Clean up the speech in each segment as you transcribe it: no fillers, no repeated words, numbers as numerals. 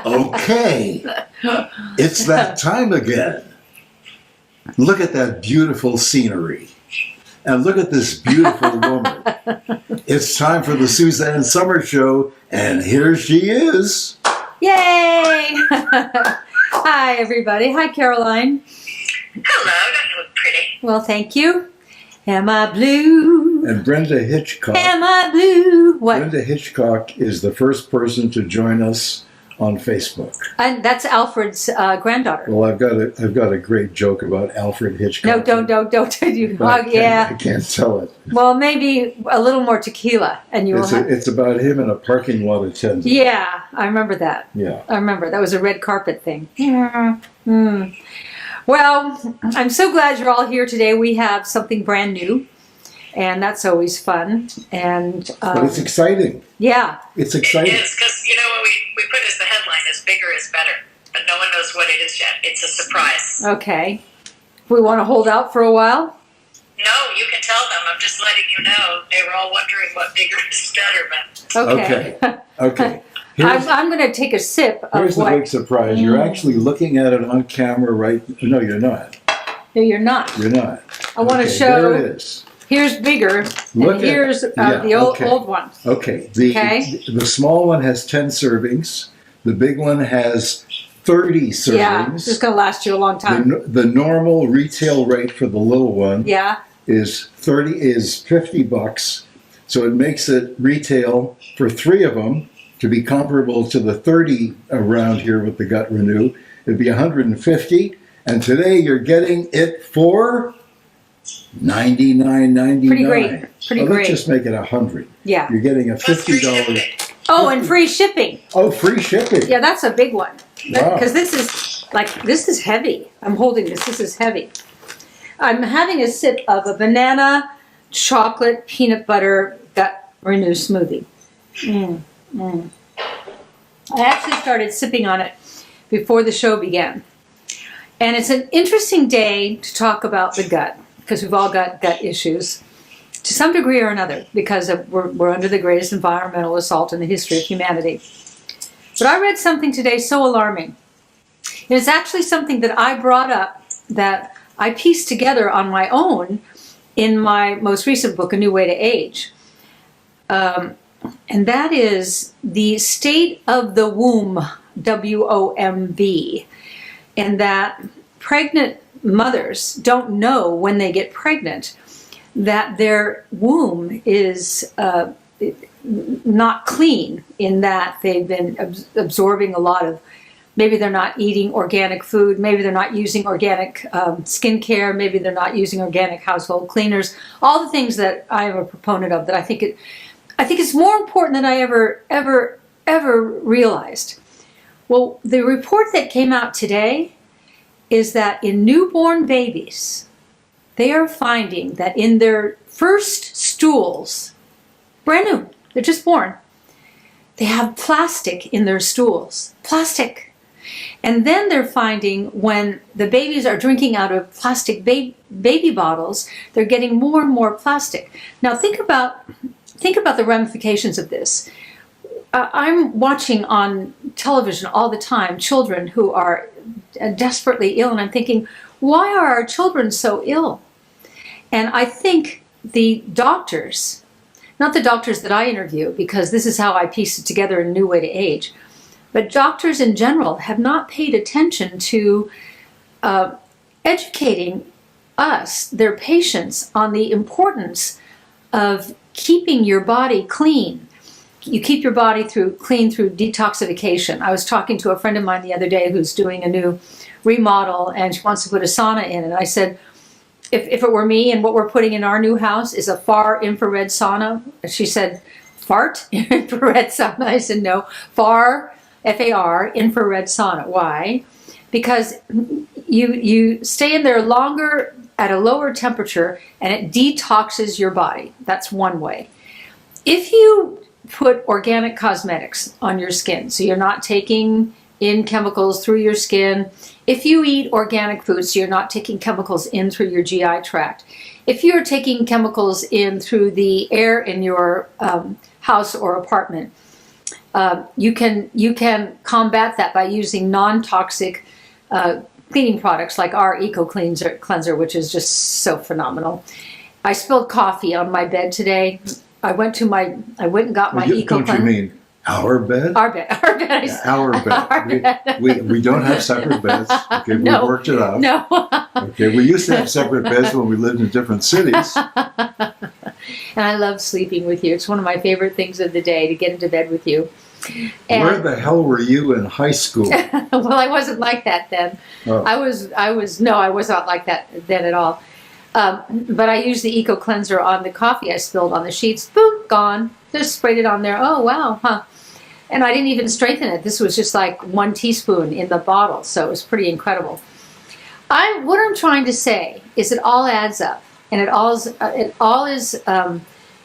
Okay, it's that time again. Look at that beautiful scenery. And look at this beautiful woman. It's time for the Suzanne Somers Show, and here she is. Yay! Hi, everybody. Hi, Caroline. Hello, don't you look pretty? Well, thank you. Am I blue? And Brenda Hitchcock. Am I blue? What? Brenda Hitchcock is the first person to join us on Facebook. And that's Alfred's granddaughter. Well, I've got a great joke about Alfred Hitchcock. No, don't. You, But yeah. I can't tell it. Well, maybe a little more tequila, and you will have. It's about him in a parking lot attendant. Yeah, I remember that. Yeah. I remember. That was a red carpet thing. Well, I'm so glad you're all here today. We have something brand new, and that's always fun. And But it's exciting. Yeah. It's exciting. It is, because, what we put as the headline is bigger is better, but no one knows what it is yet. It's a surprise. Okay. We want to hold out for a while? No, you can tell them. I'm just letting you know. They were all wondering what bigger is better meant. Okay. I'm going to take a sip of Here's the big surprise. You're actually looking at it on camera right... No, you're not. No, you're not. You're not. I want to show... There it is. Here's bigger, and here's the old one. Okay. The small one has 10 servings. The big one has 30 servings. Yeah, this is going to last you a long time. The normal retail rate for the little one is $50. So it makes it retail for 3 of them to be comparable to the 30 around here with the Gut Renew. It'd be $150, and today you're getting it for $99.99. Pretty great. Let's just make it $100. Yeah. You're getting a $50. Oh, and free shipping. Oh, free shipping. Yeah, that's a big one. Wow. Because this is heavy. I'm holding this. This is heavy. I'm having a sip of a banana chocolate peanut butter Gut Renew smoothie. I actually started sipping on it before the show began. And it's an interesting day to talk about the gut, because we've all got gut issues to some degree or another, because we're under the greatest environmental assault in the history of humanity. But I read something today so alarming. And it's actually something that I brought up, that I pieced together on my own in my most recent book, A New Way to Age. And that is the state of the womb, WOMB. And that pregnant mothers don't know when they get pregnant that their womb is not clean, in that they've been absorbing a lot of, maybe they're not eating organic food, maybe they're not using organic skincare, maybe they're not using organic household cleaners, all the things that I am a proponent of, that I think it's more important than I ever realized. Well, the report that came out today is that in newborn babies, they are finding that in their first stools, brand new, they're just born, they have plastic in their stools. Plastic. And then they're finding when the babies are drinking out of plastic baby bottles, they're getting more and more plastic. Now think about the ramifications of this. I'm watching on television all the time children who are desperately ill, and I'm thinking, why are our children so ill? And I think the doctors, not the doctors that I interview, because this is how I piece it together in A New Way to Age, but doctors in general have not paid attention to educating us, their patients, on the importance of keeping your body clean. You keep your body clean through detoxification. I was talking to a friend of mine the other day who's doing a new remodel, and she wants to put a sauna in. And I said, if it were me, and what we're putting in our new house is a far infrared sauna. She said, fart infrared sauna. I said, no, far, F-A-R, infrared sauna. Why? Because you stay in there longer at a lower temperature, and it detoxes your body. That's one way. If you put organic cosmetics on your skin, so you're not taking in chemicals through your skin, if you eat organic foods, so you're not taking chemicals in through your GI tract, if you're taking chemicals in through the air in your house or apartment, You can combat that by using non-toxic cleaning products like our Eco Cleanser, which is just so phenomenal. I spilled coffee on my bed today. I went and got my Eco Cleanser. Don't you mean our bed? Our bed. Yeah, our bed. Our bed. We don't have separate beds. Okay, we No. worked it out. No. Okay, we used to have separate beds when we lived in different cities. And I love sleeping with you. It's one of my favorite things of the day to get into bed with you. And, Where the hell were you in high school? well, I wasn't like that then. Oh. I was not like that then at all. But I used the Eco Cleanser on the coffee I spilled on the sheets. Boom, gone. Just sprayed it on there. Oh, wow, huh. And I didn't even strengthen it. This was just like 1 teaspoon in the bottle. So it was pretty incredible. What I'm trying to say is it all adds up. And it all is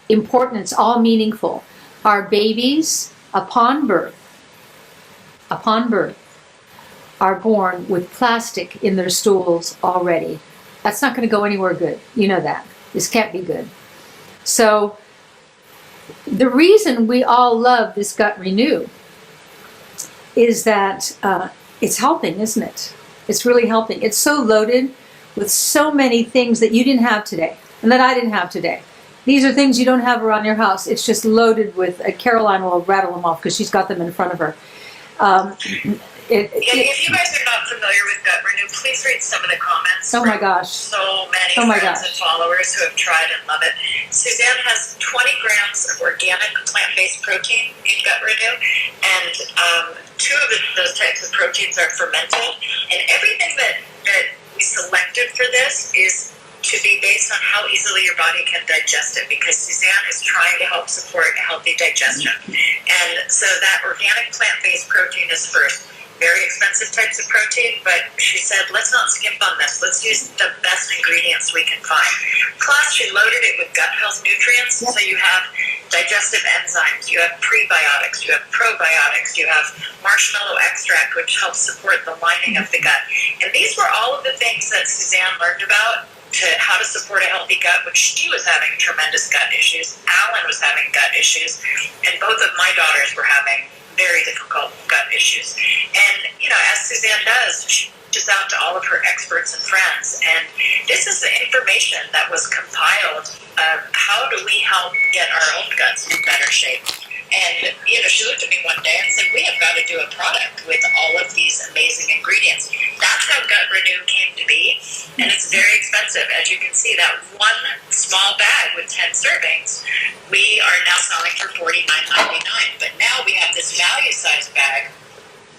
important. It's all meaningful. Our babies, upon birth, are born with plastic in their stools already. That's not going to go anywhere good. You know that. This can't be good. So the reason we all love this Gut Renew is that it's helping, isn't it? It's really helping. It's so loaded with so many things that you didn't have today and that I didn't have today. These are things you don't have around your house. It's just loaded with, Caroline will rattle them off because she's got them in front of her. If you guys are not familiar with Gut Renew, please read some of the comments. Oh my gosh. So many friends and followers who have tried and love it. Suzanne has 20 grams of organic plant-based protein in Gut Renew, and 2 of those types of proteins are fermented. And everything that we selected for this is to be based on how easily your body can digest it, because Suzanne is trying to help support healthy digestion. And so that organic plant-based protein is first. Very expensive types of protein, but she said, let's not skimp on this. Let's use the best ingredients we can find. Plus, she loaded it with gut health nutrients. Yep. So you have digestive enzymes, you have prebiotics, you have probiotics, you have marshmallow extract, which helps support the lining of the gut. And these were all of the things that Suzanne learned about to how to support a healthy gut, which she was having tremendous gut issues. Alan was having gut issues, and both of my daughters were having very difficult gut issues. And, as Suzanne does, she reaches out to all of her experts and friends. And this is the information that was compiled of how do we help get our own guts in better shape. And, she looked at me one day and said, we have got to do a product with all of these amazing ingredients. That's how Gut Renew came to be. And it's very expensive. As you can see, that one small bag with 10 servings, we are now selling for $49.99. But now we have this value size bag,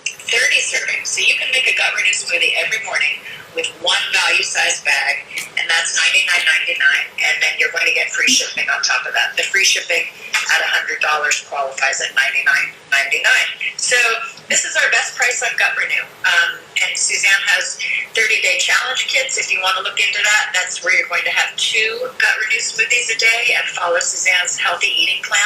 30 servings. So you can make a Gut Renew smoothie every morning with one value size bag, and that's $99.99, and then you're going to get free shipping on top of that. The free shipping at $100 qualifies at $99.99. So this is our best price on Gut Renew. And Suzanne has 30-day challenge kits. If you want to look into that, that's where you're going to have 2 Gut Renew smoothies a day and follow Suzanne's healthy eating plan.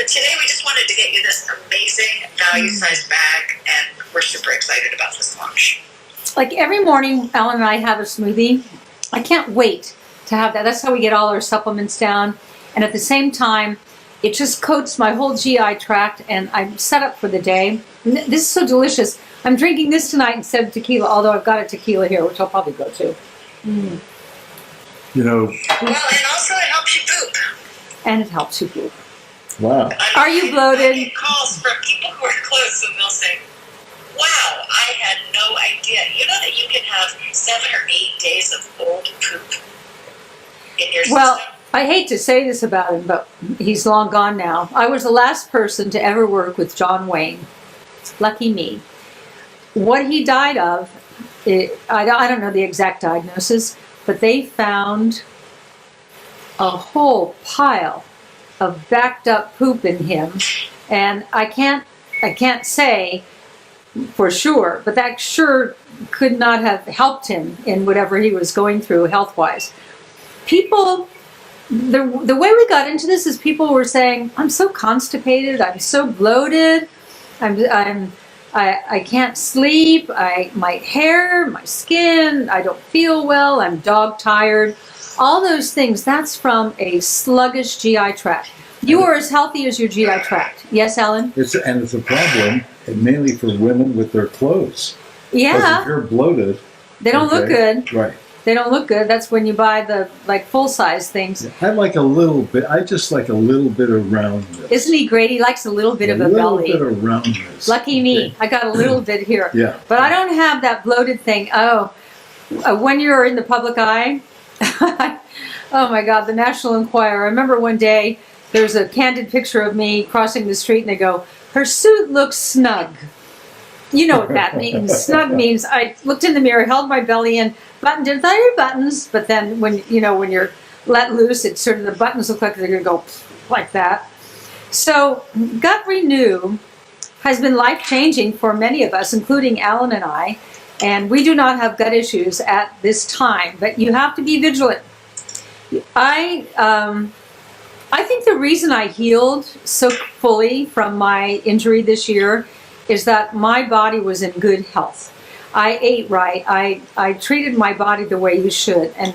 But today we just wanted to get you this amazing value-sized bag, and we're super excited about this launch. Like every morning, Alan and I have a smoothie. I can't wait to have that. That's how we get all our supplements down. And at the same time, it just coats my whole GI tract, and I'm set up for the day. This is so delicious. I'm drinking this tonight instead of tequila, although I've got a tequila here, which I'll probably go to. Well, and also it helps you poop. And it helps you poop. Wow. Are you bloated? I get calls from people who are close, and they'll say, wow, I had no idea. You know that you can have 7 or 8 days of old poop in your system? I hate to say this about him, but he's long gone now. I was the last person to ever work with John Wayne. Lucky me. What he died of, I don't know the exact diagnosis, but they found a whole pile of backed up poop in him. And I can't say for sure, but that sure could not have helped him in whatever he was going through health-wise. People, the way we got into this is people were saying, I'm so constipated, I'm so bloated, I can't sleep, my hair, my skin, I don't feel well, I'm dog tired. All those things, that's from a sluggish GI tract. You are as healthy as your GI tract. Yes, Ellen? It's a problem, and mainly for women with their clothes. Because Yeah. if you're bloated, They don't look good. Right. They don't look good. That's when you buy the full-size things. I like a little bit. I just like a little bit of roundness. Isn't he great? He likes a little bit of a belly. A little bit of roundness. Lucky me. I got a little bit here. Yeah. But I don't have that bloated thing. Oh, when you're in the public eye, oh my God, the National Enquirer. I remember one day there's a candid picture of me crossing the street and they go, her suit looks snug. You know what that means. Snug means I looked in the mirror, held my belly in, buttoned it, thought your buttons, but then when you're let loose, it's sort of the buttons look like they're going to go like that. So Gut Renew has been life-changing for many of us, including Alan and I, and we do not have gut issues at this time, but you have to be vigilant. I think the reason I healed so fully from my injury this year is that my body was in good health. I ate right. I treated my body the way you should. And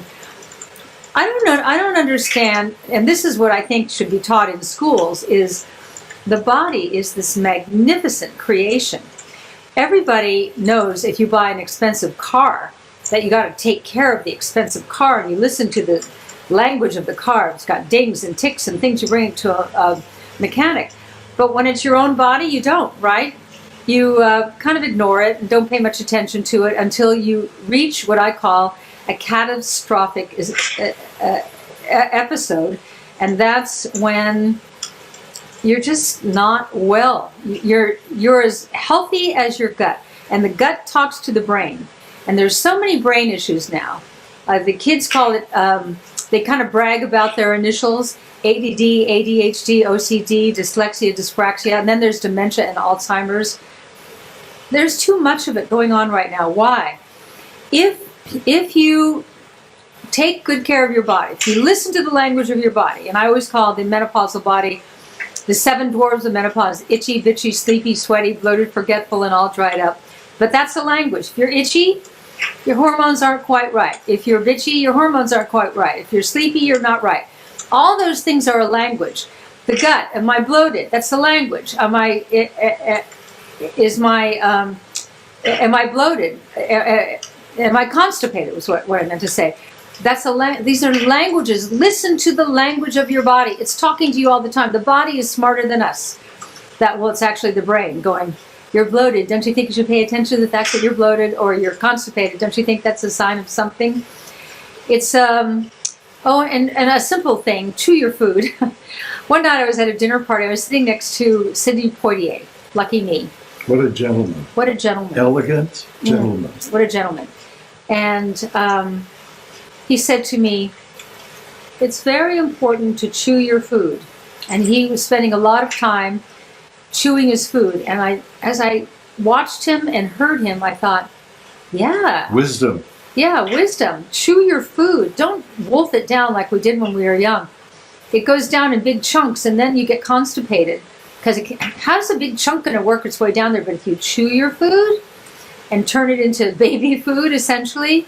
I don't know, I don't understand, and this is what I think should be taught in schools, is the body is this magnificent creation. Everybody knows if you buy an expensive car that you got to take care of the expensive car, and you listen to the language of the car. It's got dings and ticks and things you bring it to a mechanic. But when it's your own body, you don't, right? You kind of ignore it and don't pay much attention to it until you reach what I call a catastrophic episode. And that's when you're just not well. You're as healthy as your gut. And the gut talks to the brain. And there's so many brain issues now. The kids call it, they kind of brag about their initials: ADD, ADHD, OCD, dyslexia, dyspraxia, and then there's dementia and Alzheimer's. There's too much of it going on right now. Why? If you take good care of your body, if you listen to the language of your body, and I always call the menopausal body the 7 dwarves of menopause: itchy, bitchy, sleepy, sweaty, bloated, forgetful, and all dried up. But that's the language. If you're itchy, your hormones aren't quite right. If you're bitchy, your hormones aren't quite right. If you're sleepy, you're not right. All those things are a language. The gut, am I bloated? That's the language. Am I bloated? Am I constipated? Was what I meant to say. These are languages. Listen to the language of your body. It's talking to you all the time. The body is smarter than us. It's actually the brain going, you're bloated. Don't you think you should pay attention to the fact that you're bloated, or you're constipated? Don't you think that's a sign of something? It's and a simple thing: chew your food. One night I was at a dinner party. I was sitting next to Sidney Poitier. Lucky me. What a gentleman. What a gentleman. Elegant gentleman. What a gentleman. And he said to me, it's very important to chew your food. And he was spending a lot of time chewing his food. And as I watched him and heard him, I thought, yeah. Wisdom. Yeah, wisdom. Chew your food. Don't wolf it down like we did when we were young. It goes down in big chunks, and then you get constipated. Because how's a big chunk going to work its way down there? But if you chew your food and turn it into baby food, essentially,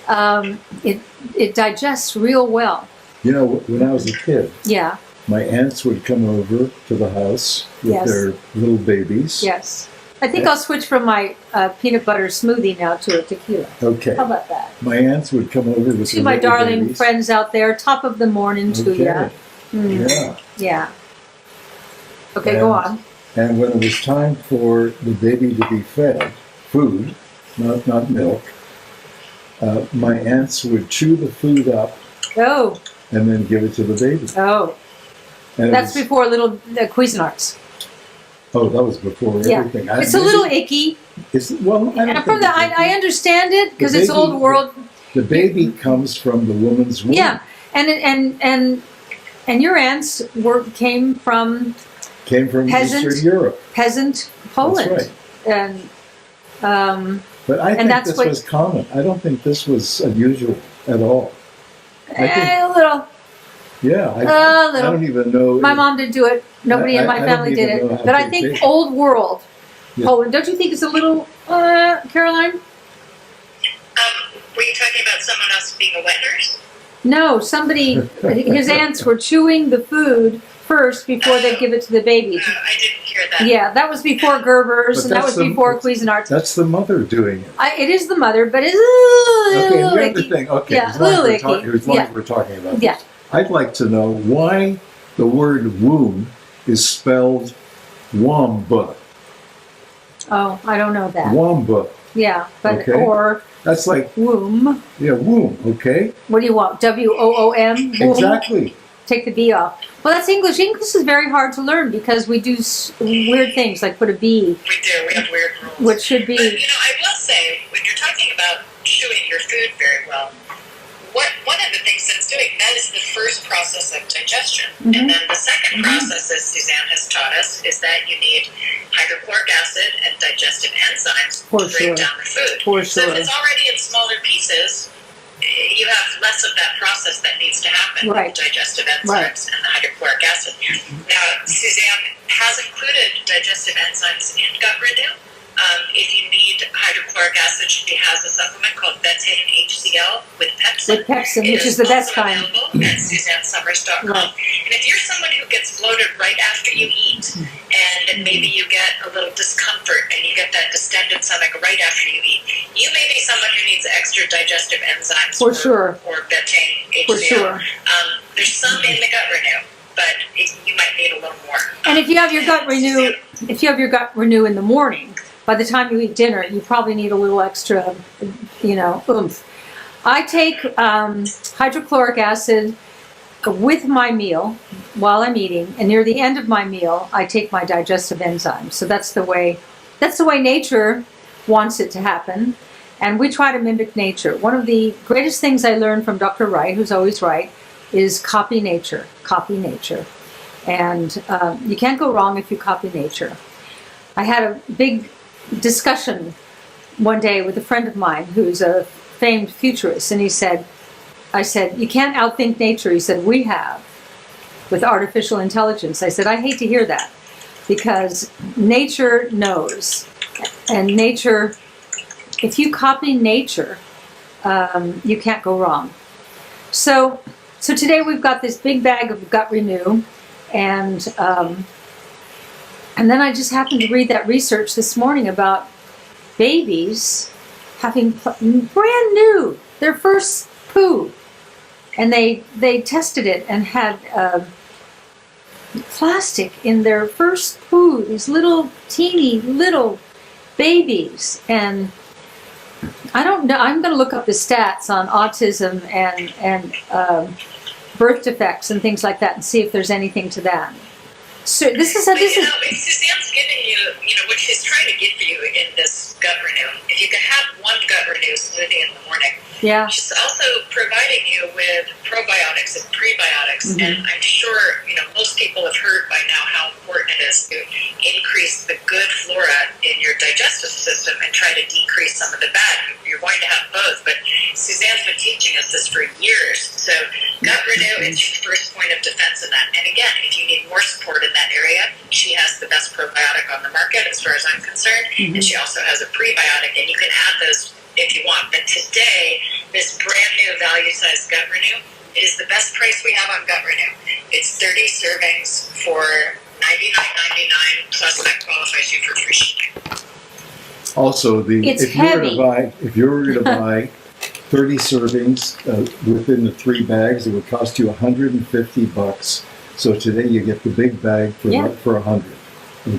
it digests real well. You know, when I was a kid, yeah, my aunts would come over to the house with their little babies. Yes. I think I'll switch from my peanut butter smoothie now to a tequila. Okay. How about that? My aunts would come over with To my darling babies. Friends out there, top of the morning to you. Yeah. Yeah. Okay, go on. And when it was time for the baby to be fed food, not milk, my aunts would chew the food up Oh. and then give it to the baby. Oh. And That's before little Cuisinarts. Oh, that was before everything. It's a little icky. I understand it because it's old world. The baby comes from the woman's womb. Yeah, and your aunts came from Eastern Europe, peasant Poland. That's right. And but I think this was common. I don't think this was unusual at all. A little. Yeah, I don't even know. My mom didn't do it. Nobody in my family did it. But I think old world Poland. Don't you think it's a little, Caroline? Were you talking about someone else being a wet nurse? No, his aunts were chewing the food first before they give it to the baby. I didn't hear that. Yeah, that was before Gerber's, But and that was before Cuisinarts. That's the mother doing it. It is the mother, but it's Okay, a little and the other icky. thing, okay, Yeah, as long a as little we're, icky. as long as we're talking about Yeah. this, I'd like to know why the word womb is spelled womba. Oh, I don't know that. Womba. Yeah, but Okay. or That's like, womb. yeah, womb, okay? What do you want? WOOM? Womb? Exactly. Take the B off. Well, that's English. English is very hard to learn because we do weird things like put a B. We do. We have weird rules. Which should be. But, I will say, when you're talking about chewing your food very well, one of the things that's doing that is the first process of digestion. Mm-hmm. And then the second process, as Suzanne has taught us, is that you need hydrochloric acid and digestive enzymes to break down the food. So if it's already in smaller pieces, you have less of that process that needs to happen with digestive enzymes and the hydrochloric acid. Now, Suzanne has included digestive enzymes in Gut Renew. If you need hydrochloric acid, she has a supplement called betaine HCl with pepsin. Which is the best kind. Available at SuzanneSomers.com. Right. And if you're someone who gets bloated right after you eat, and maybe you get a little discomfort and you get that distended stomach right after you eat, you may be someone who needs extra digestive enzymes or betaine HCl. For sure. There's some in the Gut Renew, but you might need a little more. And if you have your gut renew, in the morning, by the time you eat dinner, you probably need a little extra, oomph. I take hydrochloric acid with my meal while I'm eating, and near the end of my meal, I take my digestive enzymes. So that's the way nature wants it to happen, and we try to mimic nature. One of the greatest things I learned from Dr. Wright, who's always right, is copy nature. Copy nature, and you can't go wrong if you copy nature. I had a big discussion one day with a friend of mine who's a famed futurist, and I said, you can't outthink nature. He said, we have, with artificial intelligence. I said, I hate to hear that, because nature knows, and nature, if you copy nature, you can't go wrong. So today we've got this big bag of Gut Renew, and then I just happened to read that research this morning about babies having brand new, their first poo. And they tested it and had plastic in their first poo, these little teeny little babies. And I don't know, I'm going to look up the stats on autism and birth defects and things like that and see if there's anything to that. So this is if Suzanne's giving you, what she's trying to give you in this Gut Renew, if you can have one Gut Renew smoothie in the morning, she's also providing you with probiotics and prebiotics, and I'm sure, most people have heard by now how important it is to increase the good flora in your digestive system and try to decrease some of the bad. You're going to have both, but Suzanne's been teaching us this for years. So Gut Renew is your first point of defense in that. And again, if you need more support in that area, she has the best probiotic on the market as far as I'm concerned, and she also has a prebiotic, and you can add those if you want. But today, this brand new value-sized Gut Renew is the best price we have on Gut Renew. It's 30 servings for $99.99, plus that qualifies you for free shipping. Also, if you were to buy 30 servings within the 3 bags, it would cost you $150. So today you get the big bag for $100.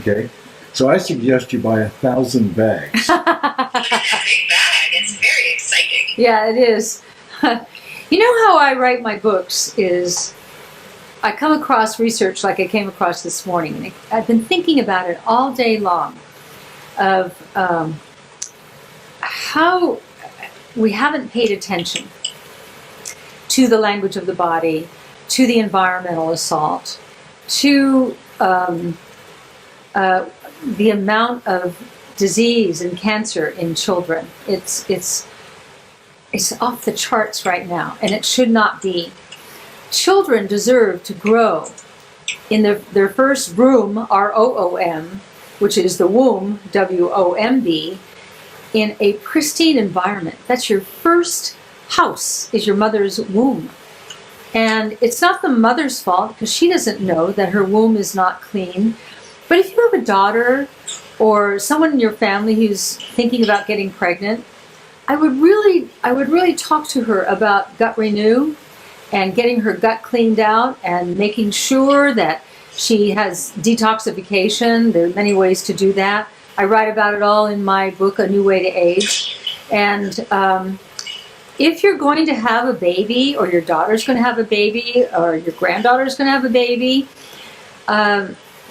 Okay, so I suggest you buy 1,000 bags. Look at that big bag. It's very exciting. Yeah, it is. You know how I write my books is I come across research like I came across this morning, and I've been thinking about it all day long of how we haven't paid attention to the language of the body, to the environmental assault, to the amount of disease and cancer in children. It's off the charts right now, and it should not be. Children deserve to grow in their first room, ROOM, which is the womb, WOMB, in a pristine environment. That's your first house, is your mother's womb. And it's not the mother's fault because she doesn't know that her womb is not clean. But if you have a daughter or someone in your family who's thinking about getting pregnant, I would really talk to her about Gut Renew and getting her gut cleaned out and making sure that she has detoxification. There are many ways to do that. I write about it all in my book, A New Way to Age. And if you're going to have a baby, or your daughter's going to have a baby, or your granddaughter's going to have a baby,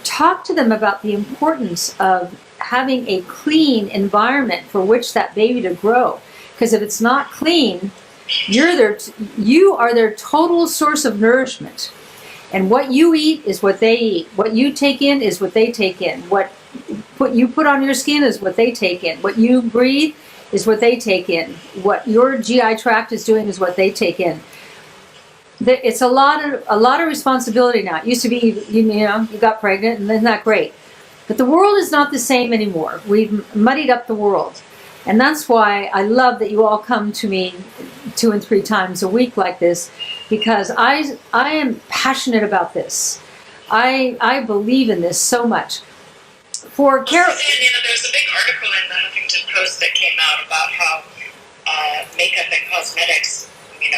talk to them about the importance of having a clean environment for which that baby to grow. Because if it's not clean, you are their total source of nourishment. And what you eat is what they eat. What you take in is what they take in. What you put on your skin is what they take in. What you breathe is what they take in. What your GI tract is doing is what they take in. It's a lot of responsibility now. It used to be, you got pregnant and isn't that great? But the world is not the same anymore. We've muddied up the world. And that's why I love that you all come to me 2 and 3 times a week like this, because I am passionate about this. I believe in this so much. For Carol, there's a big article in the Huffington Post that came out about how makeup and cosmetics,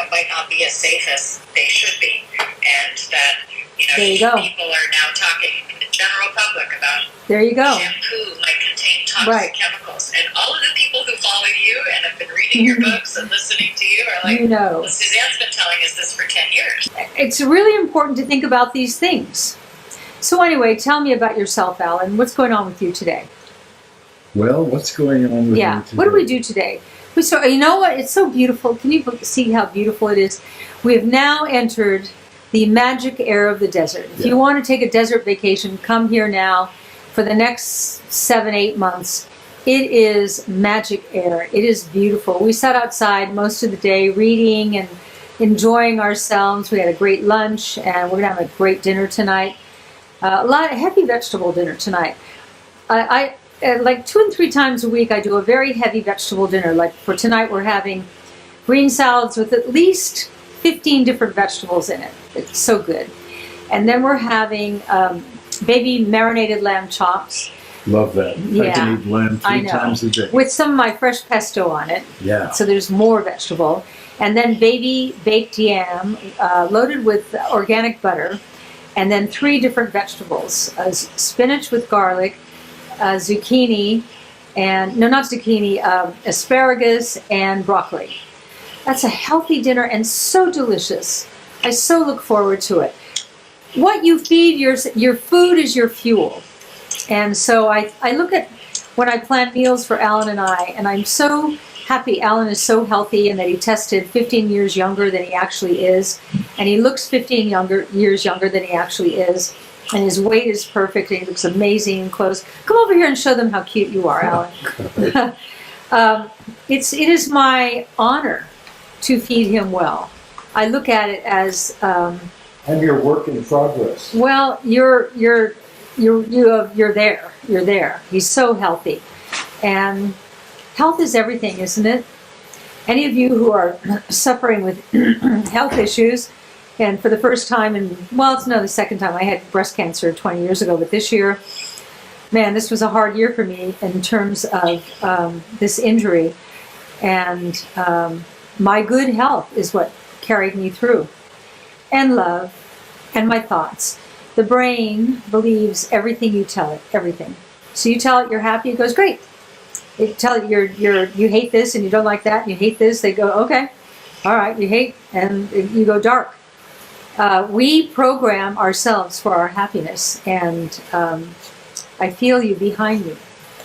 might not be as safe as they should be, and that people are now talking in the general public about shampoo might contain toxic chemicals, and all of the people who follow you and have been reading your books and listening to you are like, well, Suzanne's been telling us this for 10 years. It's really important to think about these things. So anyway, tell me about yourself, Alan. What's going on with you today? Well, what's going on with me today? What do we do today? So, you know what? It's so beautiful. Can you see how beautiful it is? We have now entered the magic air of the desert. If you want to take a desert vacation, come here now for the next 7-8 months. It is magic air. It is beautiful. We sat outside most of the day reading and enjoying ourselves. We had a great lunch, and we're going to have a great dinner tonight. A lot of heavy vegetable dinner tonight. I like 2 and 3 times a week, I do a very heavy vegetable dinner. Like for tonight, we're having green salads with at least 15 different vegetables in it. It's so good. And then we're having baby marinated lamb chops. Love that. I can eat lamb 3 times a day. With some of my fresh pesto on it. Yeah. So there's more vegetable. And then baby baked yam loaded with organic butter. And then 3 different vegetables. Spinach with garlic, zucchini, and not zucchini, asparagus and broccoli. That's a healthy dinner and so delicious. I so look forward to it. What you feed your food is your fuel. And so I look at when I plan meals for Alan and I'm so happy Alan is so healthy and that he tested 15 years younger than he actually is. And he looks 15 years younger than he actually is. And his weight is perfect and he looks amazing in clothes. Come over here and show them how cute you are, Alan. It is my honor to feed him well. I look at it as I'm your work in progress. well, you're there. You're there. He's so healthy. And health is everything, isn't it? Any of you who are suffering with health issues, and for the first time, it's the second time. I had breast cancer 20 years ago, but this year, man, this was a hard year for me in terms of this injury. And my good health is what carried me through. And love, and my thoughts. The brain believes everything you tell it, everything. So you tell it you're happy, it goes great. You tell it you hate this and you don't like that, and you hate this, they go, okay, all right, you hate, and you go dark. We program ourselves for our happiness, and I feel you behind me.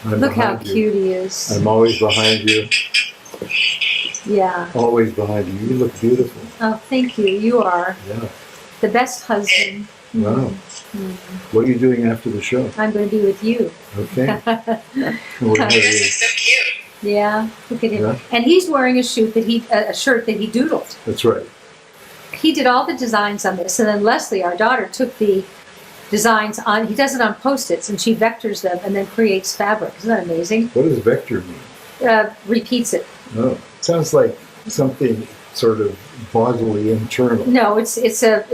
Look how cute he is. I'm always behind you. Yeah. Always behind you. You look beautiful. Oh, thank you. You are the best husband. Wow. What are you doing after the show? I'm going to be with you. Okay. He's so cute. Yeah, look at him. Yeah. And he's wearing a shirt that he doodled. That's right. He did all the designs on this, and then Leslie, our daughter, took the designs on. He does it on Post-its, and she vectors them and then creates fabric. Isn't that amazing? What does vector mean? Repeats it. Oh, sounds like something sort of bodily internal. No, it's a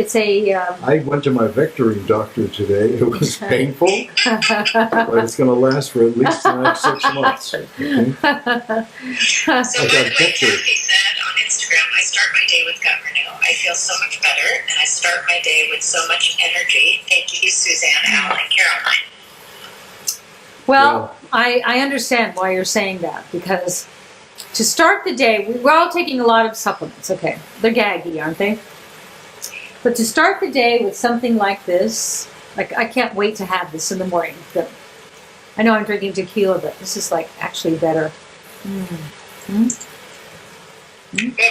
I went to my vectoring doctor today. It was painful, but it's going to last for at least the next 6 months. Okay? So by the way, Kathy said on Instagram, I start my day with gut renew. I feel so much better, and I start my day with so much energy. Thank you, Suzanne, Al, and Caroline. Well, I understand why you're saying that, because to start the day, we're all taking a lot of supplements, okay? They're gaggy, aren't they? But to start the day with something like this, like I can't wait to have this in the morning. I know I'm drinking tequila, but this is like actually better. Well,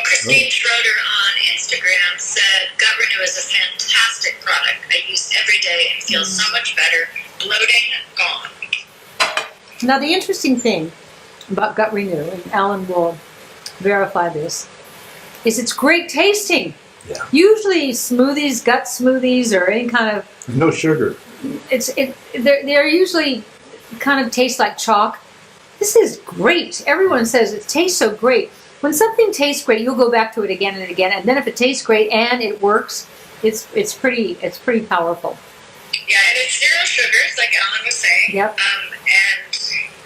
Christine Schroeder on Instagram said, Gut Renew is a fantastic product. I use every day and feel so much better. Bloating, gone. Now, the interesting thing about Gut Renew, and Alan will verify this, is it's great tasting. Yeah. Usually smoothies, gut smoothies, or any kind of... No sugar. They're usually kind of taste like chalk. This is great. Everyone says it tastes so great. When something tastes great, you'll go back to it again and again. And then if it tastes great and it works, it's pretty powerful. Yeah, and it's 0 sugars, like Alan was saying. Yep. And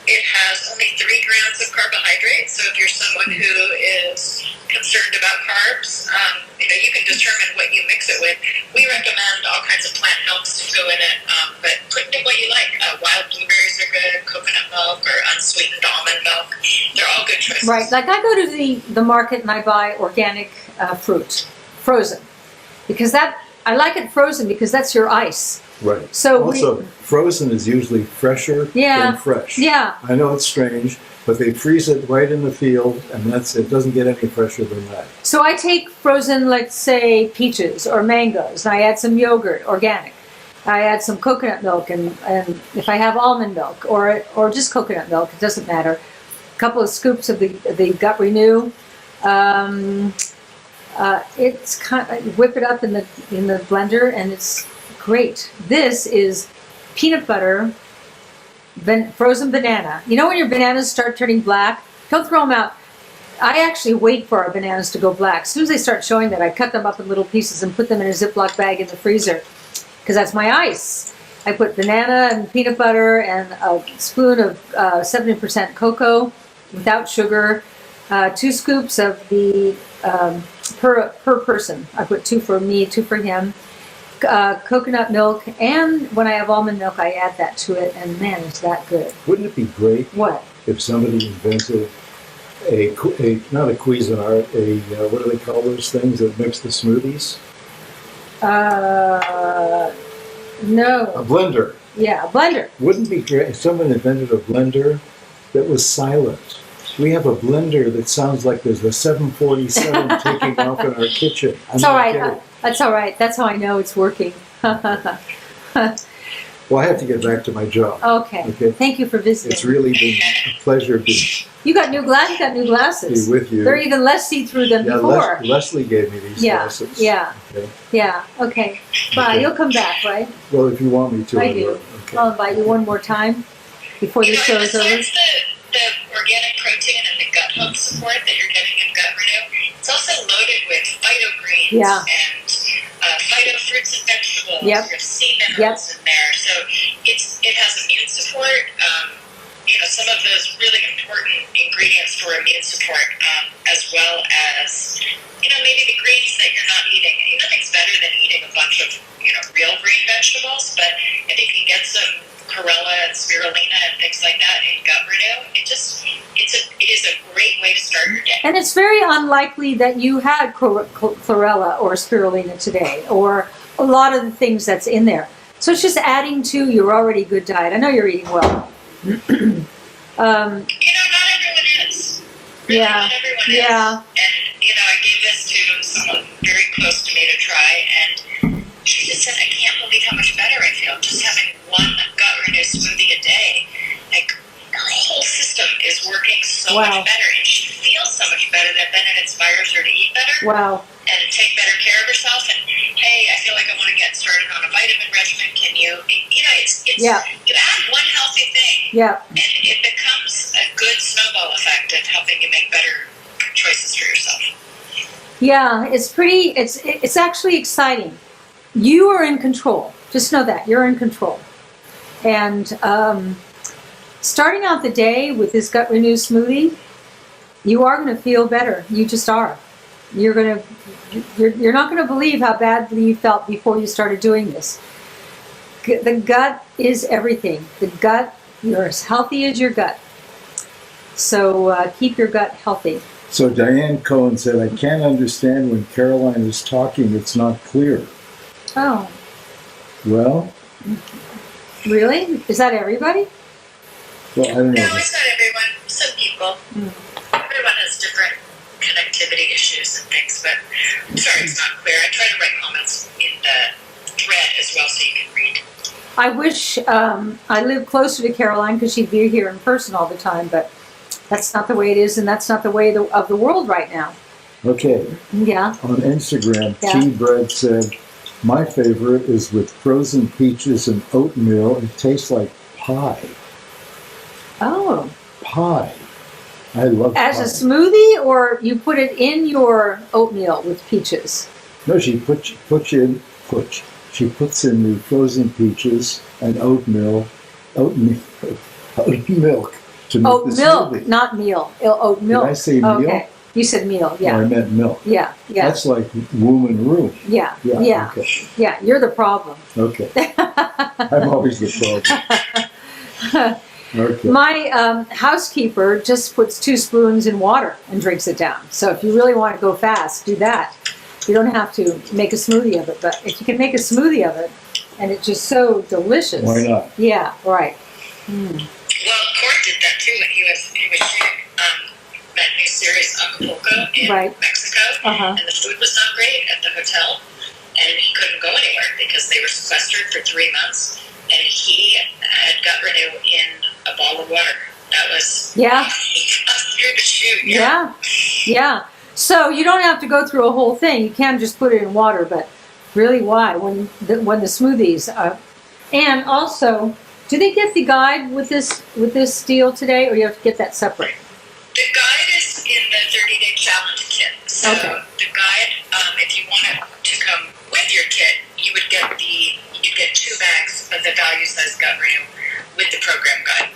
it has only 3 grams of carbohydrates. So if you're someone who is concerned about carbs, you can determine what you mix it with. We recommend all kinds of plant milks to go in it, but put in what you like. Wild blueberries are good, coconut milk, or unsweetened almond milk. They're all good choices. Right. Like I go to the market and I buy organic fruit, frozen, because I like it frozen because that's your ice. Right. So also, frozen is usually fresher than fresh. Yeah. I know it's strange, but they freeze it right in the field, and it doesn't get any fresher than that. So I take frozen, let's say, peaches or mangoes, and I add some yogurt, organic. I add some coconut milk, and if I have almond milk or just coconut milk, it doesn't matter. A couple of scoops of the Gut Renew. It's kind of, whip it up in the blender, and it's great. This is peanut butter, frozen banana. You know when your bananas start turning black? Don't throw them out. I actually wait for our bananas to go black. As soon as they start showing that, I cut them up in little pieces and put them in a Ziploc bag in the freezer, because that's my ice. I put banana and peanut butter and a spoon of 70% cocoa without sugar, 2 scoops of the per person. I put 2 for me, 2 for him. Coconut milk, and when I have almond milk, I add that to it, and man, is that good. Wouldn't it be great if somebody invented not a Cuisinart, what do they call those things that mix the smoothies? No. A blender. Yeah, a blender. Wouldn't it be great if someone invented a blender that was silent? We have a blender that sounds like there's a 747 taking off in our kitchen. It's all right. That's all right. That's how I know it's working. Well, I have to get back to my job. Okay. Thank you for visiting. It's really been a pleasure being. You got new glasses. Be with you. They're even less see-through than before. Leslie gave me these glasses. Yeah. Okay. Bye. Okay. You'll come back, right? Well, if you want me to. I do. Okay. I'll invite you one more time before the show is over. The organic protein and the gut health support that you're getting in Gut Renew, it's also loaded with phytogreens and phyto fruits and vegetables. You have C minerals in there, so it has immune support. Some of those really important ingredients for immune support, as well as maybe the greens that you're not eating. Nothing's better than eating a bunch of real green vegetables, but if you can get some chlorella and spirulina and things like that in Gut Renew, it is a great way to start your day. And it's very unlikely that you had chlorella or spirulina today, or a lot of the things that's in there. So it's just adding to your already good diet. I know you're eating well. Not everyone is. Really, not everyone is. And I gave this to someone very close to me to try, and she just said, I can't believe how much better I feel just having one Gut Renew smoothie a day. Like, her whole system is working so much better, and she feels so much better that then it inspires her to eat better and take better care of herself. And hey, I feel like I want to get started on a vitamin regimen. Can you? You add one healthy thing, and it becomes a good snowball effect of helping you make better choices for yourself. Yeah, it's actually exciting. You are in control. Just know that you're in control. And starting out the day with this Gut Renew smoothie, you are going to feel better. You just are. You're not going to believe how badly you felt before you started doing this. The gut is everything. The gut, you're as healthy as your gut. So keep your gut healthy. So Diane Cohen said, I can't understand when Caroline is talking, it's not clear. Oh. Well? Really? Is that everybody? Well, I don't know. No, it's not everyone. Some people. Everyone has different connectivity issues and things, but I'm sorry it's not clear. I try to write comments in the thread as well so you can read. I wish I lived closer to Caroline because she'd be here in person all the time, but that's not the way it is, and that's not the way of the world right now. Okay. Yeah. On Instagram, Yeah. T-Bread said, my favorite is with frozen peaches and oatmeal. It tastes like pie. Oh. Pie. I love As pie. a smoothie, or you put it in your oatmeal with peaches? No, she puts in the frozen peaches and oat milk to make the Oat milk, smoothie. not meal. Oat milk. Did I say meal? Okay. You said meal, yeah. Or I meant milk. Yeah, yeah. That's like womb and room. Yeah, Yeah, yeah. okay. Yeah, you're the problem. Okay. I'm always the problem. Okay. My housekeeper just puts 2 spoons in water and drinks it down. So if you really want to go fast, do that. You don't have to make a smoothie of it, but if you can make a smoothie of it, and it's just so delicious. Why not? Yeah, right. Well, Court did that too when he was shooting that new series Acapulco in Right. Mexico, and the food was not great at the hotel, and he couldn't go anywhere because they were sequestered for 3 months, and he had Gut Renew in a bottle of water. That was he got through the shoot. Yeah. So you don't have to go through a whole thing. You can just put it in water, but really, why? When the smoothies are, and also, do they get the guide with this deal today, or you have to get that separate? The guide is in the 30-day challenge kit. So the guide, if you want it to come with your kit, you'd get 2 bags of the value size Gut Renew with the program guide.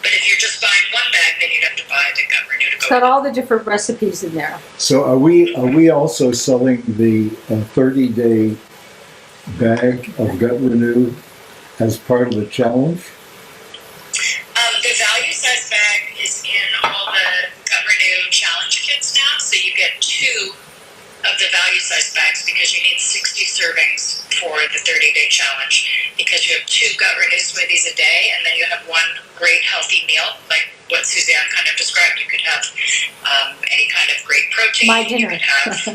But if you're just buying 1 bag, then you'd have to buy the Gut Renew to go. It's got all the different recipes in there. So are we also selling the 30-day bag of Gut Renew as part of the challenge? The value size bag is in all the Gut Renew challenge kits now, so you get 2 of the value size bags because you need 60 servings for the 30-day challenge, because you have 2 Gut Renew smoothies a day, and then you have 1 great healthy meal, like what Suzanne kind of described. You could have any kind of great protein. My dinner. You could have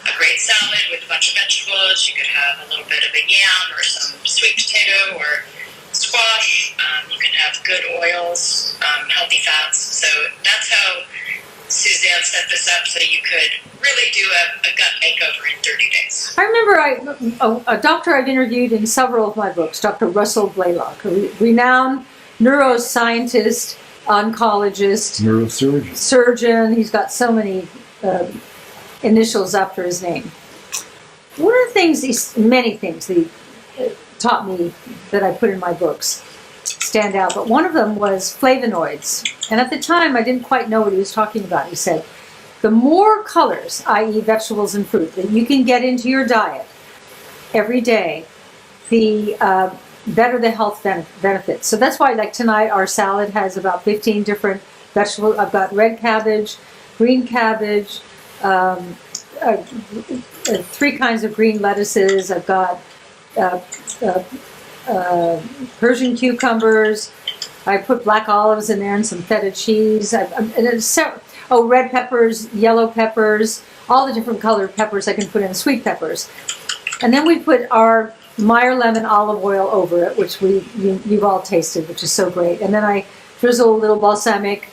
a great salad with a bunch of vegetables. You could have a little bit of a yam or some sweet potato or squash. You can have good oils, healthy fats. So that's how Suzanne set this up, so you could really do a gut makeover in 30 days. I remember a doctor I've interviewed in several of my books, Dr. Russell Blaylock, a renowned neuroscientist, oncologist, Neurosurgeon. surgeon. He's got so many initials after his name. One of the things, many things he taught me that I put in my books stand out, but one of them was flavonoids. And at the time, I didn't quite know what he was talking about. He said, the more colors, i.e. vegetables and fruit, that you can get into your diet every day, the better the health benefits. So that's why, like tonight, our salad has about 15 different vegetables. I've got red cabbage, green cabbage, 3 kinds of green lettuces. I've got Persian cucumbers. I put black olives in there and some feta cheese. Red peppers, yellow peppers, all the different colored peppers I can put in, sweet peppers. And then we put our Meyer lemon olive oil over it, which you've all tasted, which is so great. And then I drizzle a little balsamic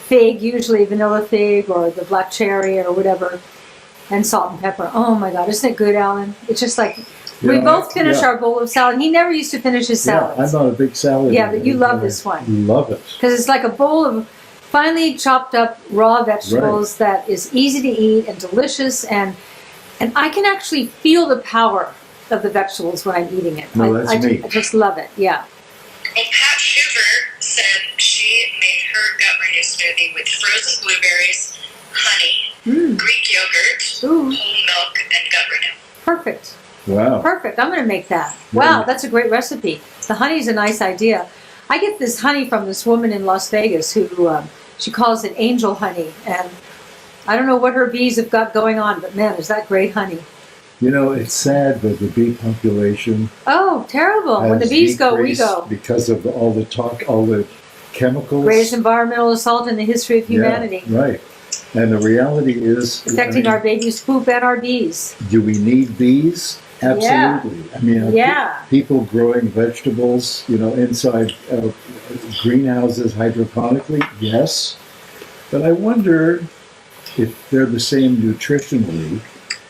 fig, usually vanilla fig or the black cherry or whatever, and salt and pepper. Oh my God, isn't it good, Alan? It's just like, we both finish our bowl of salad. He never used to finish his salads. Yeah, I'm not a big salad. Yeah, but you love this one. Love it. Because it's like a bowl of finely chopped up raw vegetables that is easy to eat and delicious, and I can actually feel the power of the vegetables when I'm eating it. No, that's neat. I just love it. Yeah. Well, Pat Schuver said she made her gut renew smoothie with frozen blueberries, honey, Greek yogurt, whole milk, and gut renew. Perfect. Wow. Perfect. I'm going to make that. Yeah. Wow, that's a great recipe. The honey's a nice idea. I get this honey from this woman in Las Vegas who she calls it angel honey, and I don't know what her bees have got going on, but man, is that great honey. You know, it's sad that the bee population. Oh, terrible. When the bees go, we go. Because of all the talk, all the chemicals. Greatest environmental assault in the history of humanity. Yeah, right. And the reality is... Affecting our babies' poop and our bees. Do we need bees? Absolutely. Yeah. I mean, people growing vegetables, inside greenhouses hydroponically, yes. But I wonder if they're the same nutritionally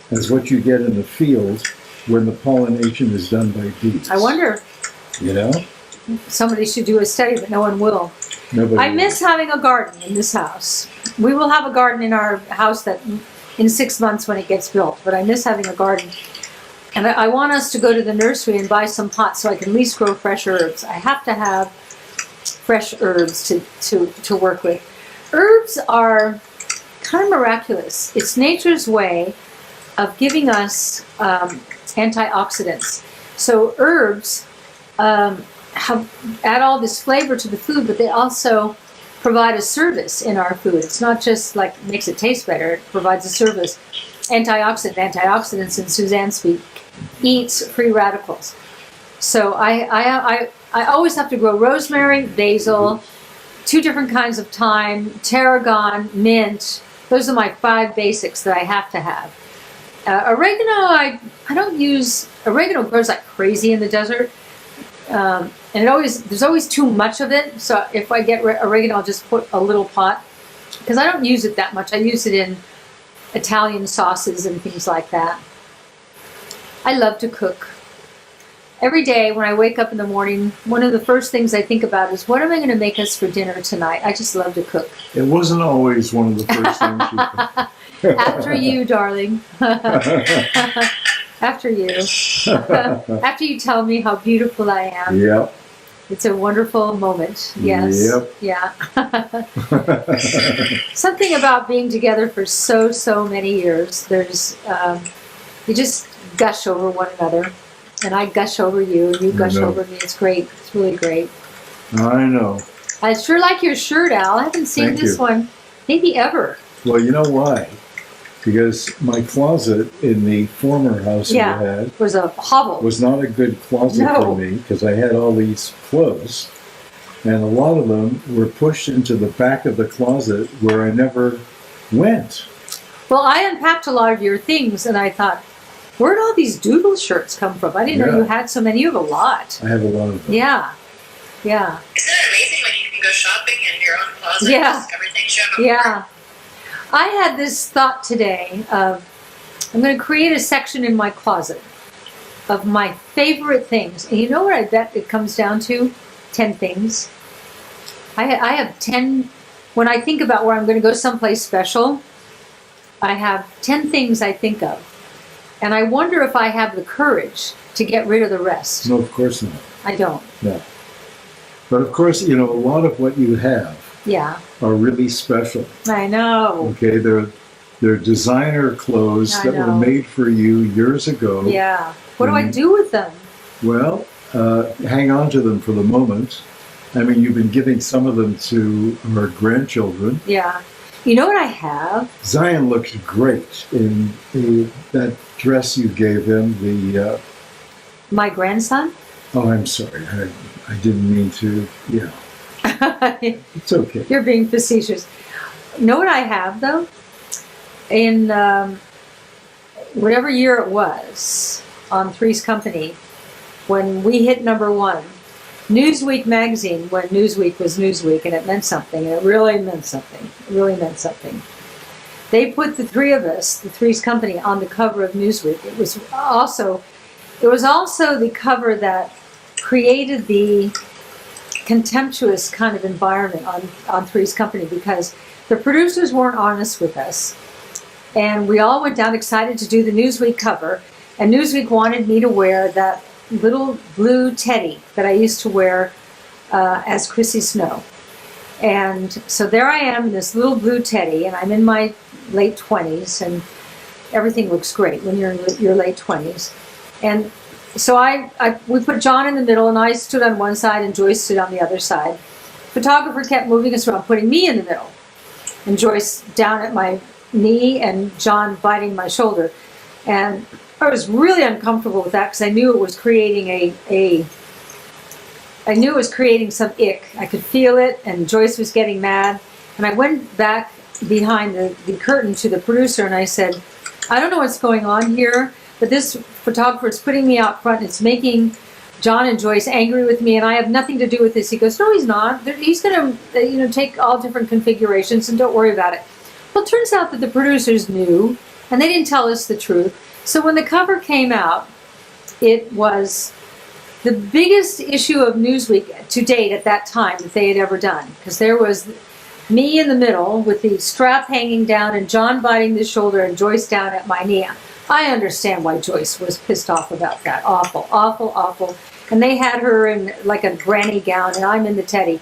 as what you get in the field when the pollination is done by bees. I wonder. Somebody should do a study, but no one will. Nobody I miss having a garden in this house. We will have a garden in our house that in 6 months when it gets built, but I miss having a garden. And I want us to go to the nursery and buy some pots so I can at least grow fresh herbs. I have to have fresh herbs to work with. Herbs are kind of miraculous. It's nature's way of giving us antioxidants. So herbs add all this flavor to the food, but they also provide a service in our food. It's not just like makes it taste better, it provides a service. Antioxidants in Suzanne speak, eats free radicals. So I always have to grow rosemary, basil, 2 different kinds of thyme, tarragon, mint. Those are my 5 basics that I have to have. Oregano, I don't use, oregano grows like crazy in the desert. And there's always too much of it. So if I get oregano, I'll just put a little pot, because I don't use it that much. I use it in Italian sauces and things like that. I love to cook. Every day when I wake up in the morning, one of the first things I think about is, what am I going to make us for dinner tonight? I just love to cook. It wasn't always one of the first things you After you, darling. After you. After you tell me how beautiful I am. Yep. It's a wonderful moment. Yes. Yep. Yeah. Something about being together for so many years. There's, you just gush over one another. And I gush over you, and you gush over me. It's great. It's really great. I know. I sure like your shirt, Al. I haven't seen this one maybe ever. Well, you know why? Because my closet in the former house we had was a hovel. Was not a good closet for me, because I had all these clothes, and a lot of them were pushed into the back of the closet where I never went. Well, I unpacked a lot of your things, and I thought, where'd all these doodle shirts come from? I didn't know you had so many. You have a lot. I have a lot of them. Yeah. Isn't it amazing when you can go shopping in your own closet? Yeah. Just everything shown up. Yeah. I had this thought today of, I'm going to create a section in my closet of my favorite things. And you know what I bet it comes down to? 10 things. I have 10, when I think about where I'm going to go someplace special, I have 10 things I think of. And I wonder if I have the courage to get rid of the rest. No, of course not. I don't. No. But of course, a lot of what you have are really special. I know. Okay, they're designer clothes that were made for you years ago. Yeah. What do I do with them? Well, hang on to them for the moment. I mean, you've been giving some of them to our grandchildren. Yeah. You know what I have? Zion looks great in that dress you gave him. My grandson? Oh, I'm sorry. I didn't mean to. Yeah. It's okay. You're being facetious. You know what I have, though? In whatever year it was, on Three's Company, when we hit #1, Newsweek magazine, when Newsweek was Newsweek, and it meant something, and it really meant something. It really meant something. They put the 3 of us, the Three's Company, on the cover of Newsweek. It was also the cover that created the contemptuous kind of environment on Three's Company because the producers weren't honest with us. And we all went down excited to do the Newsweek cover. And Newsweek wanted me to wear that little blue teddy that I used to wear as Chrissy Snow. And so there I am in this little blue teddy, and I'm in my late 20s, and everything looks great when you're in your late 20s. And so we put John in the middle, and I stood on one side, and Joyce stood on the other side. Photographer kept moving us around, putting me in the middle, and Joyce down at my knee, and John biting my shoulder. And I was really uncomfortable with that because I knew it was creating I knew it was creating some ick. I could feel it, and Joyce was getting mad. And I went back behind the curtain to the producer, and I said, I don't know what's going on here, but this photographer is putting me out front. It's making John and Joyce angry with me, and I have nothing to do with this. He goes, no, he's not. He's going to take all different configurations, and don't worry about it. Well, it turns out that the producers knew, and they didn't tell us the truth. So when the cover came out, it was the biggest issue of Newsweek to date at that time that they had ever done. Because there was me in the middle with the strap hanging down and John biting the shoulder and Joyce down at my knee. I understand why Joyce was pissed off about that. Awful, awful, awful. And they had her in like a granny gown, and I'm in the teddy.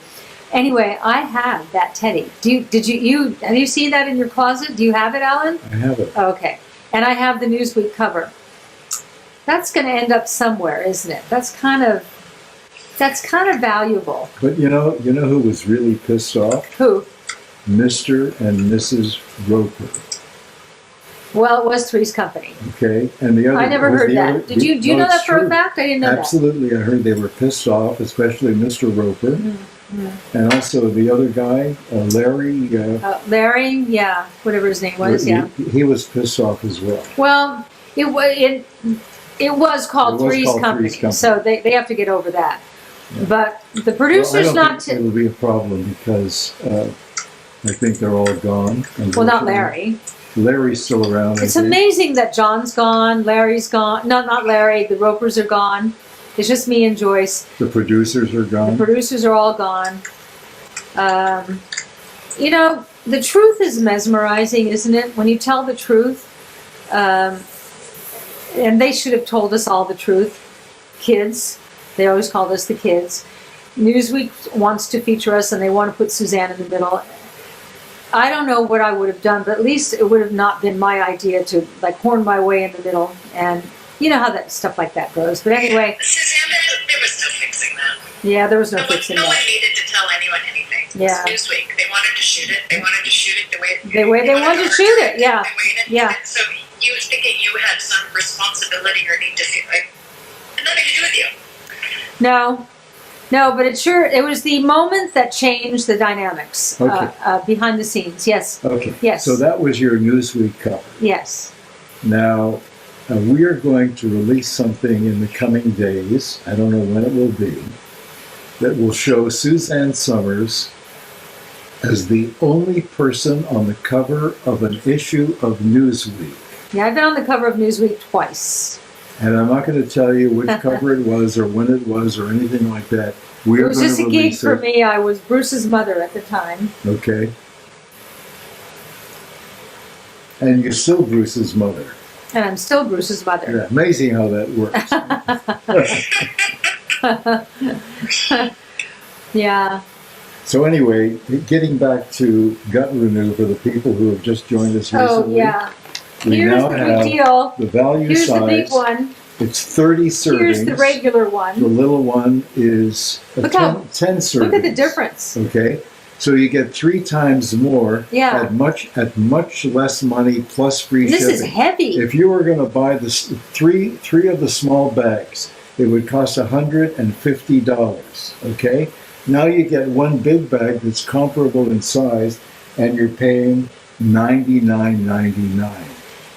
Anyway, I have that teddy. Have you seen that in your closet? Do you have it, Alan? I have it. Okay. And I have the Newsweek cover. That's going to end up somewhere, isn't it? That's kind of valuable. But you know who was really pissed off? Who? Mr. and Mrs. Roper. Well, it was Three's Company. Okay, and the other. I never heard that. Do you know that for a fact? I didn't know Absolutely, that. I heard they were pissed off, especially Mr. Roper, and also the other guy, Larry. Larry, yeah, whatever his name was, yeah. He was pissed off as well. Well, it was called Three's Company, so they have to get over that. Yeah. But the producers It'll be a problem because I think they're all gone. Well, not Larry. Larry's still around. It's amazing that John's gone, Larry's gone. No, not Larry. The Ropers are gone. It's just me and Joyce. The producers are gone. The producers are all gone. The truth is mesmerizing, isn't it? When you tell the truth, and they should have told us all the truth. Kids, they always called us the kids. Newsweek wants to feature us, and they want to put Suzanne in the middle. I don't know what I would have done, but at least it would have not been my idea to horn my way in the middle. And you know how that stuff like that goes. But anyway, Suzanne, there was no fixing that. Yeah, there was no fixing that. No one needed to tell anyone anything. Yeah. It was Newsweek. They wanted to shoot it. They wanted to shoot it the way they wanted to shoot it. Yeah. Yeah. So you was thinking you had some responsibility or need to feel nothing to do with you. No, but it was the moment that changed the dynamics behind the scenes. Yes. Okay. Yes. So that was your Newsweek cover. Yes. Now, we are going to release something in the coming days, I don't know when it will be, that will show Suzanne Somers as the only person on the cover of an issue of Newsweek. Yeah, I've been on the cover of Newsweek twice. And I'm not going to tell you which cover it was or when it was or anything like that. It was just a gig for me. I was Bruce's mother at the time. Okay. And you're still Bruce's mother. And I'm still Bruce's mother. Yeah, amazing how that works. Yeah. So anyway, getting back to Gut Renew for the people who have just joined us recently. Oh, yeah. Here's the big deal. The value size. Here's the big one. It's 30 servings. Here's the regular one. The little one is 10 servings. Look at the difference. Okay. So you get 3 times more at much less money plus free shipping. This is heavy. If you were going to buy this three of the small bags, it would cost $150. Okay. Now you get one big bag that's comparable in size, and you're paying $99.99.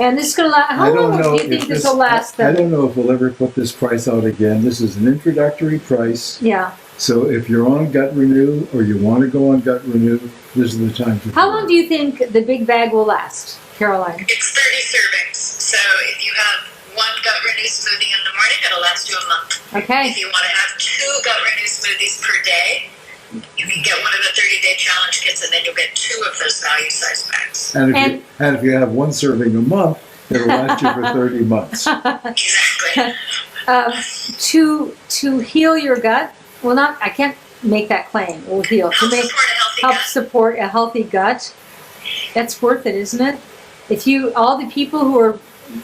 And this is going to last. How long do you think this will last? I don't know if we'll ever put this price out again. This is an introductory price. Yeah. So if you're on Gut Renew or you want to go on Gut Renew, this is the time to. How long do you think the big bag will last, Caroline? It's 30 servings. So if you have one gut renew smoothie in the morning, it'll last you a month. Okay. If you want to have 2 gut renew smoothies per day, you can get one of the 30-day challenge kits, and then you'll get 2 of those value size bags. And if you have 1 serving a month, it'll last you for 30 months. Exactly. To heal your gut, well, I can't make that claim. It will heal. Help support a healthy gut. That's worth it, isn't it? All the people who are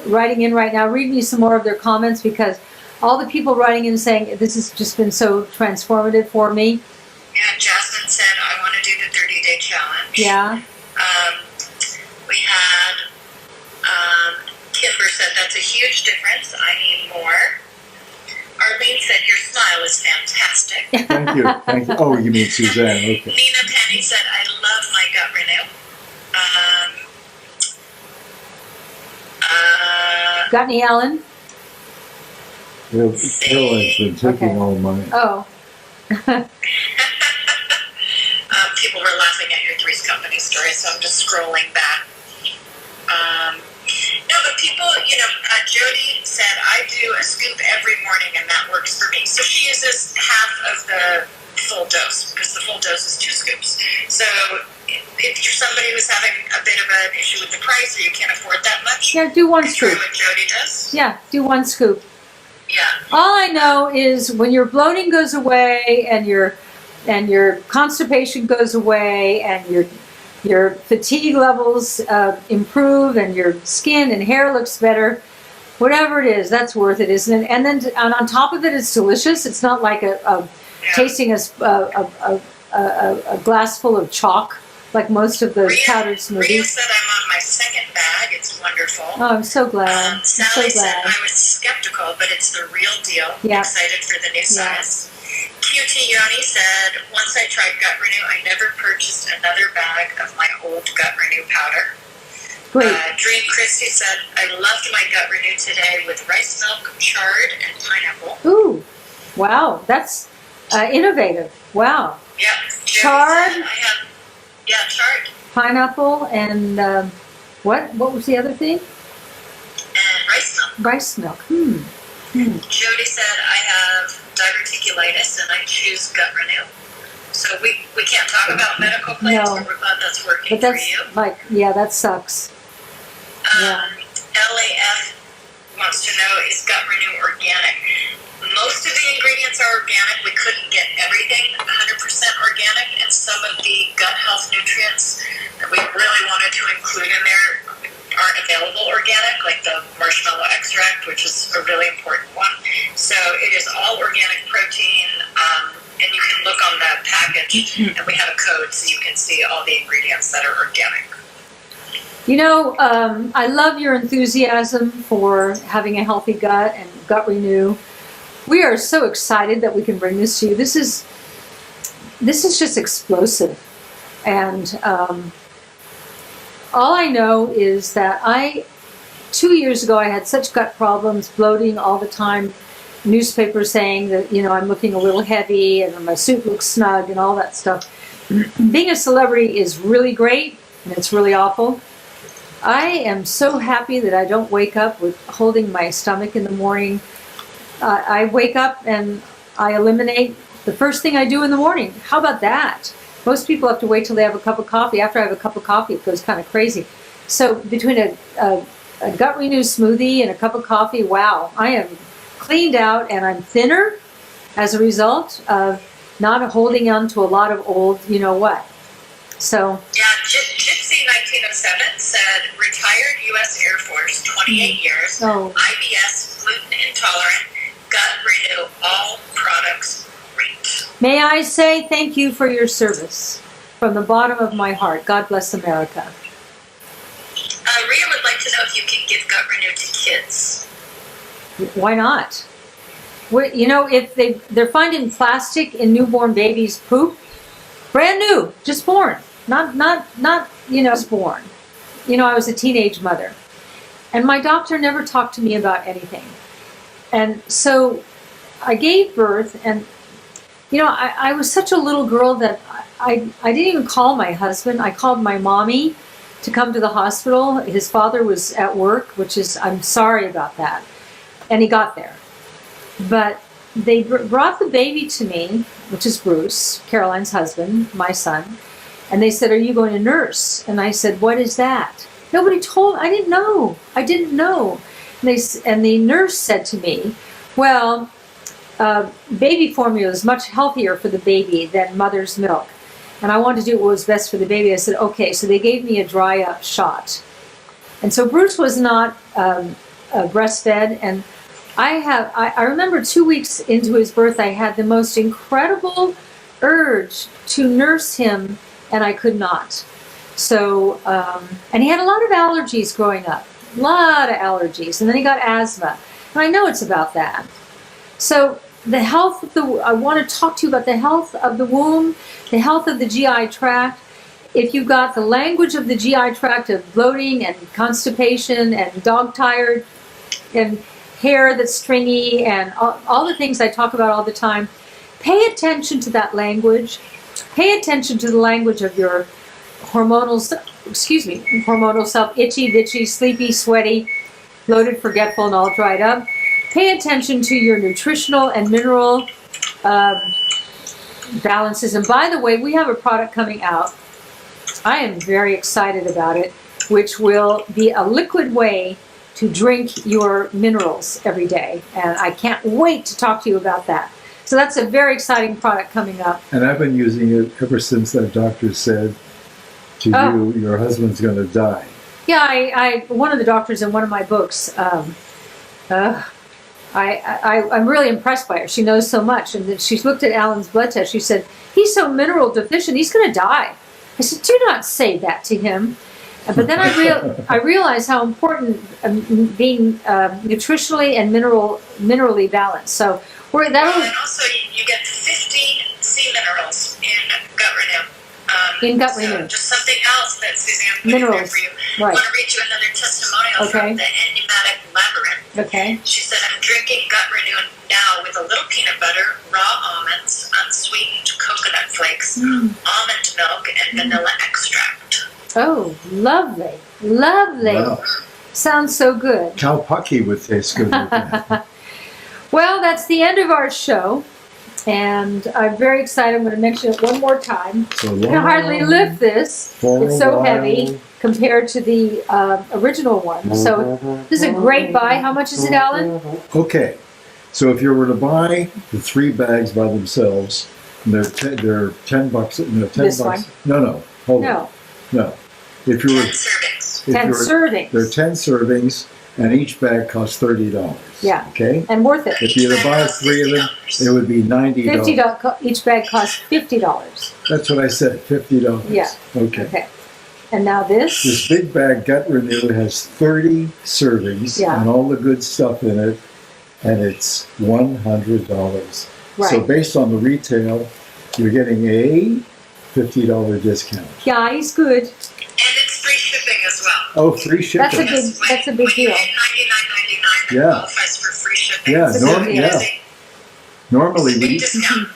writing in right now, read me some more of their comments, because all the people writing in saying this has just been so transformative for me. Yeah, Jasmine said, I want to do the 30-day challenge. Yeah. We had, Kimber said, that's a huge difference. I need more. Arlene said, your smile is fantastic. Thank you. Oh, you mean Suzanne, okay. Nina Penny said, I love my gut renew. Got any, Ellen? Caroline's been taking all mine. Oh. People were laughing at your Three's Company story, so I'm just scrolling back. No, but people, Jody said, I do a scoop every morning, and that works for me. So she uses half of the full dose, because the full dose is 2 scoops. So if you're somebody who's having a bit of an issue with the price, or you can't afford that much, yeah, do 1 scoop. Try what Jody does. Yeah, do 1 scoop. Yeah. All I know is when your bloating goes away, and your constipation goes away, and your fatigue levels improve, and your skin and hair looks better, whatever it is, that's worth it, isn't it? And then on top of it, it's delicious. It's not like tasting a glass full of chalk, like most of those powdered smoothies. Ria said, I'm on my 2nd bag. It's wonderful. Oh, I'm so glad. Sally said, I was skeptical, but it's the real deal. Yeah. Excited for the new size. QT Yoni said, once I tried Gut Renew, I never purchased another bag of my old Gut Renew powder. Great. Dream Christie said, I loved my Gut Renew today with rice milk, chard, and pineapple. Ooh, wow, that's innovative. Wow. Yeah. Chard. Chard. Pineapple and what? What was the other thing? And rice milk. Rice milk. Jody said, I have diverticulitis and I choose Gut Renew. So we can't talk about medical claims, No. but we're glad that's working But that's for you. that sucks. LAF wants to know, is Gut Renew organic? Most of the ingredients are organic. We couldn't get everything 100% organic, and some of the gut health nutrients that we really wanted to include in there aren't available organic, like the marshmallow extract, which is a really important one. So it is all organic protein, and you can look on the package, and we have a code so you can see all the ingredients that are organic. I love your enthusiasm for having a healthy gut and Gut Renew. We are so excited that we can bring this to you. This is just explosive. And all I know is that 2 years ago, I had such gut problems, bloating all the time, newspapers saying that, I'm looking a little heavy and my suit looks snug and all that stuff. Being a celebrity is really great, and it's really awful. I am so happy that I don't wake up with holding my stomach in the morning. I wake up and I eliminate the first thing I do in the morning. How about that? Most people have to wait till they have a cup of coffee. After I have a cup of coffee, it goes kind of crazy. So between a Gut Renew smoothie and a cup of coffee, wow, I am cleaned out and I'm thinner as a result of not holding on to a lot of old, So. Yeah, Gypsy 1907 said, retired U.S. Air Force, 28 years, IBS, gluten intolerant, Gut Renew, all products great. May I say thank you for your service from the bottom of my heart. God bless America. Rhea would like to know if you can give Gut Renew to kids. Why not? If they're finding plastic in newborn babies' poop, brand new, just born, not just born. I was a teenage mother, and my doctor never talked to me about anything. And so I gave birth, and I was such a little girl that I didn't even call my husband. I called my mommy to come to the hospital. His father was at work, I'm sorry about that. and he got there. But they brought the baby to me, which is Bruce, Caroline's husband, my son, and they said, "Are you going to nurse?" And I said, "What is that?" Nobody told. I didn't know. And the nurse said to me, "Well, baby formula is much healthier for the baby than mother's milk, and I wanted to do what was best for the baby." I said, "Okay." So they gave me a dry up shot, and so Bruce was not breastfed, and I remember 2 weeks into his birth, I had the most incredible urge to nurse him, and I could not. So, and he had a lot of allergies growing up, a lot of allergies, and then he got asthma, and I know it's about that. So the health of I want to talk to you about the health of the womb, the health of the GI tract. If you've got the language of the GI tract of bloating and constipation and dog tired and hair that's stringy and all the things I talk about all the time, pay attention to that language. Pay attention to the language of your hormonal self, itchy, bitchy, sleepy, sweaty, bloated, forgetful, and all dried up. Pay attention to your nutritional and mineral balances. And by the way, we have a product coming out. I am very excited about it, which will be a liquid way to drink your minerals every day. And I can't wait to talk to you about that. So that's a very exciting product coming up. And I've been using it ever since that doctor said to you, your husband's going to die. Yeah, I one of the doctors in one of my books, I'm really impressed by her. She knows so much. And then she's looked at Alan's blood test. She said, "He's so mineral deficient, he's going to die." I said, "Do not say that to him." But then I realized how important being nutritionally and minerally balanced. So and also you get 15 C minerals in Gut Renew. So just something else that Suzanne put in there for you. Right. I want to read you another testimonial from the enigmatic labyrinth. Okay. She said, "I'm drinking Gut Renew now with a little peanut butter, raw almonds, unsweetened coconut flakes, almond milk, and vanilla extract." Oh, lovely. Lovely. Wow. Sounds so good. Cow Pucky would taste good with that. Well, that's the end of our show. And I'm very excited. I'm going to mention it one more time. So I can hardly lift this. It's so heavy compared to the original one. So this is a great buy. How much is it, Alan? Okay. So if you were to buy the 3 bags by themselves, and they're $10. No, $10 This bucks. one? No. Hold on. No. If you were 10 servings. 10 servings. There are 10 servings, and each bag costs $30. Yeah. Okay. And worth it. If you were to buy 3 of them, it would be $90. $50. Each bag costs $50. That's what I said. $50. Yeah. Okay. And now this. This big bag, Gut Renew, has 30 servings and all the good stuff in it, and it's $100. Right. So based on the retail, you're getting a $50 discount. Yeah, he's good. And it's free shipping as well. Oh, free shipping. That's a big deal. When you pay $99.99, that qualifies for free shipping. Yeah, normally Big discount.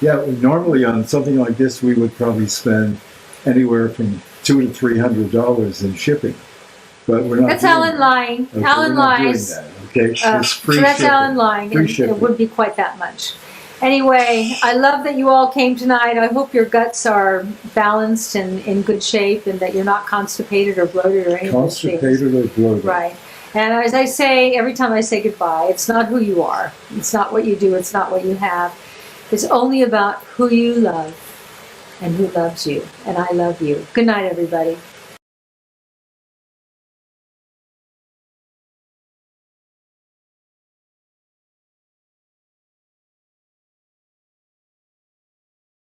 normally on something like this, we would probably spend anywhere from $200 to $300 in shipping. But we're not. That's doing Alan that. lying. Okay, Alan we're not doing lies. that, okay, it's free So that's shipping. Alan lying. Free It shipping. wouldn't be quite that much. Anyway, I love that you all came tonight. I hope your guts are balanced and in good shape, and that you're not constipated or bloated or any of those things. Constipated or bloated. Right. And as I say, every time I say goodbye, it's not who you are. It's not what you do. It's not what you have. It's only about who you love and who loves you. And I love you. Good night, everybody.